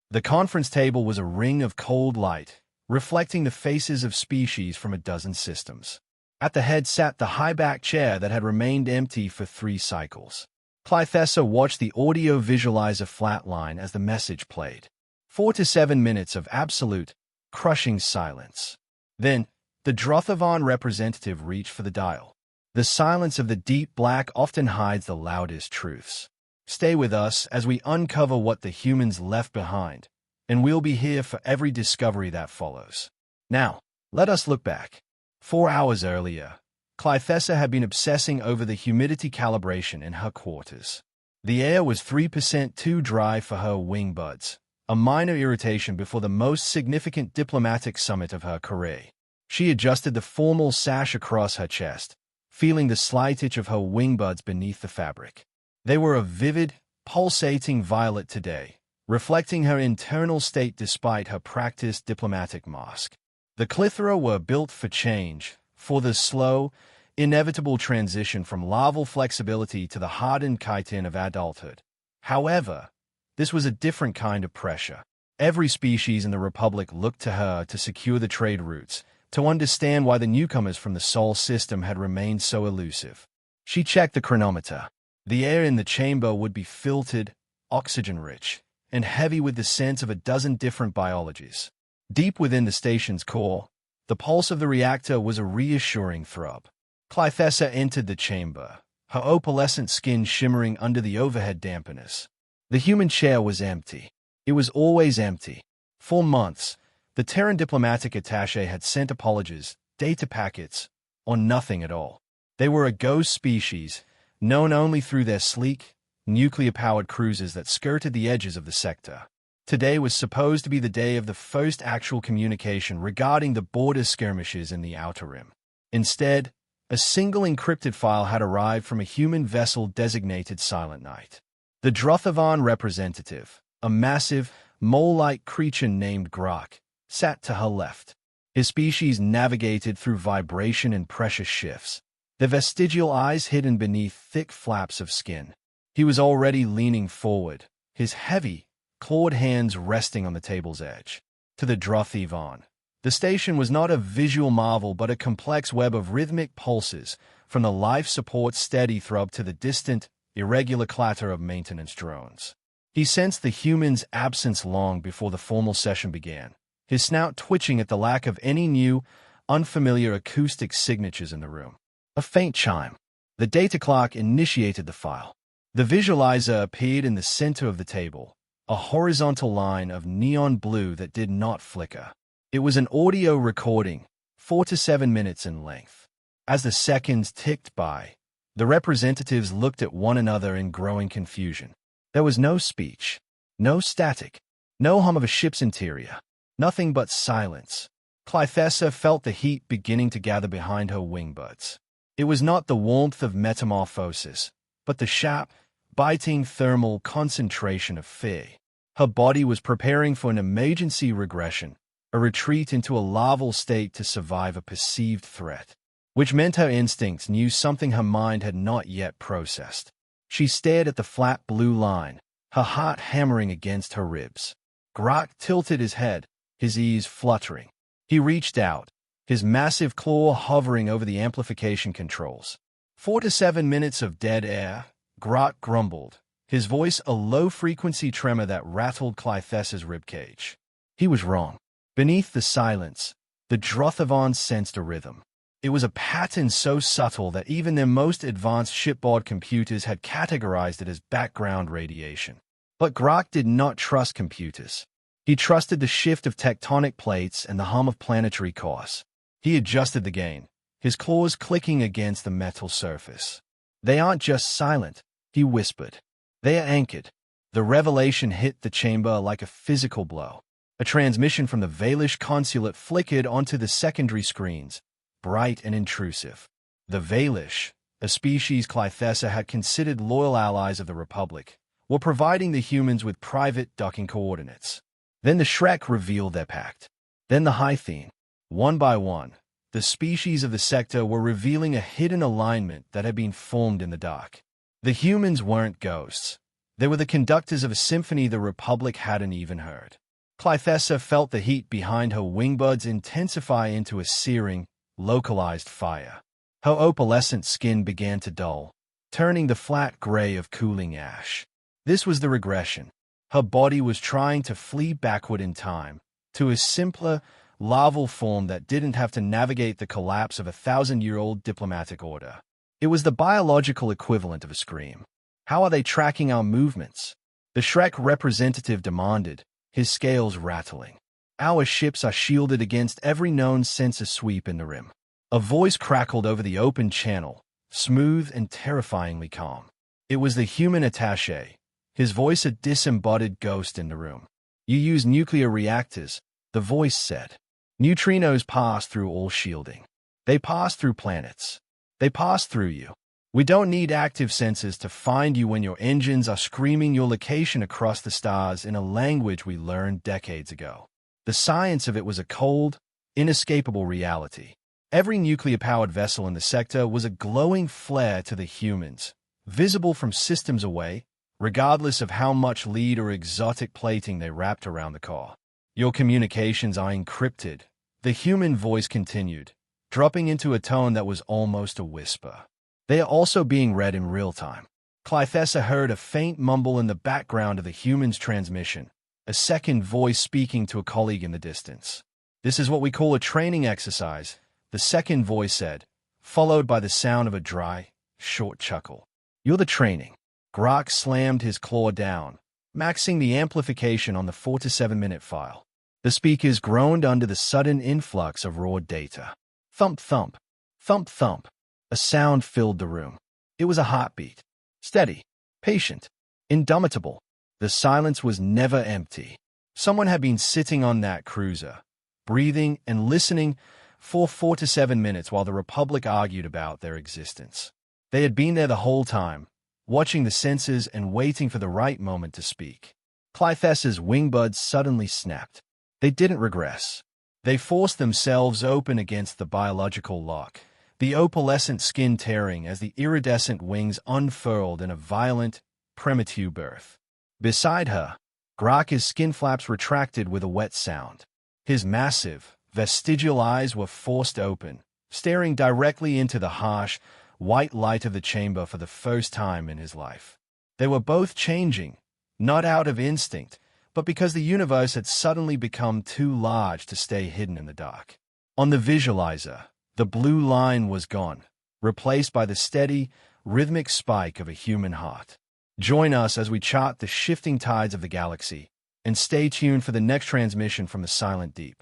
The conference table was a ring of cold light, reflecting the faces of species from a dozen systems. At the head sat the high-backed chair that had remained empty for 3 cycles. Clythessa watched the audio visualizer flatline as the message played. 4 to 7 minutes of absolute, crushing silence. Then, the Drothavan representative reached for the dial. The silence of the deep black often hides the loudest truths. Stay with us as we uncover what the humans left behind, and we'll be here for every discovery that follows. Now, let us look back. 4 hours earlier, Clythessa had been obsessing over the humidity calibration in her quarters. The air was 3% too dry for her wing buds, a minor irritation before the most significant diplomatic summit of her career. She adjusted the formal sash across her chest, feeling the slight itch of her wing buds beneath the fabric. They were a vivid, pulsating violet today, reflecting her internal state despite her practiced diplomatic mask. The Clythera were built for change, for the slow, inevitable transition from larval flexibility to the hardened chitin of adulthood. However, this was a different kind of pressure. Every species in the Republic looked to her to secure the trade routes, to understand why the newcomers from the Sol system had remained so elusive. She checked the chronometer. The air in the chamber would be filtered, oxygen-rich, and heavy with the sense of a dozen different biologies. Deep within the station's core, the pulse of the reactor was a reassuring throb. Clythessa entered the chamber, her opalescent skin shimmering under the overhead dampness. The human chair was empty. It was always empty. For months, the Terran Diplomatic attaché had sent apologies, data packets, or nothing at all. They were a ghost species, known only through their sleek, nuclear-powered cruisers that skirted the edges of the sector. Today was supposed to be the day of the first actual communication regarding the border skirmishes in the Outer Rim. Instead, a single encrypted file had arrived from a human vessel designated Silent Night. The Drothavan representative, a massive, mole-like creature named Grok, sat to her left. His species navigated through vibration and pressure shifts, the vestigial eyes hidden beneath thick flaps of skin. He was already leaning forward, his heavy, clawed hands resting on the table's edge. To the Drothavan, the station was not a visual marvel but a complex web of rhythmic pulses, from the life support steady throb to the distant, irregular clatter of maintenance drones. He sensed the human's absence long before the formal session began, his snout twitching at the lack of any new, unfamiliar acoustic signatures in the room. A faint chime. The data clock initiated the file. The visualizer appeared in the center of the table, a horizontal line of neon blue that did not flicker. It was an audio recording, 4 to 7 minutes in length. As the seconds ticked by, the representatives looked at one another in growing confusion. There was no speech, no static, no hum of a ship's interior, nothing but silence. Clythessa felt the heat beginning to gather behind her wing buds. It was not the warmth of metamorphosis, but the sharp, biting thermal concentration of fear. Her body was preparing for an emergency regression, a retreat into a larval state to survive a perceived threat, which meant her instincts knew something her mind had not yet processed. She stared at the flat blue line, her heart hammering against her ribs. Grok tilted his head, his ears fluttering. He reached out, his massive claw hovering over the amplification controls. 4 to 7 minutes of dead air, Grok grumbled, his voice a low-frequency tremor that rattled Clythessa's ribcage. He was wrong. Beneath the silence, the Drothavan sensed a rhythm. It was a pattern so subtle that even their most advanced shipboard computers had categorized it as background radiation. But Grok did not trust computers. He trusted the shift of tectonic plates and the hum of planetary course. He adjusted the gain, his claws clicking against the metal surface. They aren't just silent, he whispered. They are anchored. The revelation hit the chamber like a physical blow. A transmission from the Valish consulate flickered onto the secondary screens, bright and intrusive. The Valish, a species Clythessa had considered loyal allies of the Republic, were providing the humans with private docking coordinates. Then the Shrek revealed their pact. Then the Hythene. One by one, the species of the sector were revealing a hidden alignment that had been formed in the dark. The humans weren't ghosts. They were the conductors of a symphony the Republic hadn't even heard. Clythessa felt the heat behind her wingbuds intensify into a searing, localized fire. Her opalescent skin began to dull, turning the flat gray of cooling ash. This was the regression. Her body was trying to flee backward in time, to a simpler, larval form that didn't have to navigate the collapse of a 1,000-year-old diplomatic order. It was the biological equivalent of a scream. How are they tracking our movements? The Shrek representative demanded, his scales rattling. Our ships are shielded against every known sensor sweep in the rim. A voice crackled over the open channel, smooth and terrifyingly calm. It was the human attaché, his voice a disembodied ghost in the room. You use nuclear reactors, the voice said. Neutrinos pass through all shielding. They pass through planets. They pass through you. We don't need active sensors to find you when your engines are screaming your location across the stars in a language we learned decades ago. The science of it was a cold, inescapable reality. Every nuclear-powered vessel in the sector was a glowing flare to the humans, visible from systems away, regardless of how much lead or exotic plating they wrapped around the core. Your communications are encrypted, the human voice continued, dropping into a tone that was almost a whisper. They are also being read in real time. Clythessa heard a faint mumble in the background of the human's transmission, a second voice speaking to a colleague in the distance. This is what we call a training exercise, the second voice said, followed by the sound of a dry, short chuckle. You're the training. Grok slammed his claw down, maxing the amplification on the 4 to 7 minute file. The speakers groaned under the sudden influx of raw data. Thump, thump, thump, thump. A sound filled the room. It was a heartbeat. Steady, patient, indomitable. The silence was never empty. Someone had been sitting on that cruiser, breathing and listening for 4 to 7 minutes while the Republic argued about their existence. They had been there the whole time, watching the sensors and waiting for the right moment to speak. Clythessa's wingbuds suddenly snapped. They didn't regress. They forced themselves open against the biological lock, the opalescent skin tearing as the iridescent wings unfurled in a violent, premature birth. Beside her, Grok's skin flaps retracted with a wet sound. His massive, vestigial eyes were forced open, staring directly into the harsh, white light of the chamber for the first time in his life. They were both changing, not out of instinct, but because the universe had suddenly become too large to stay hidden in the dark. On the visualizer, the blue line was gone, replaced by the steady, rhythmic spike of a human heart. Join us as we chart the shifting tides of the galaxy, and stay tuned for the next transmission from the Silent Deep.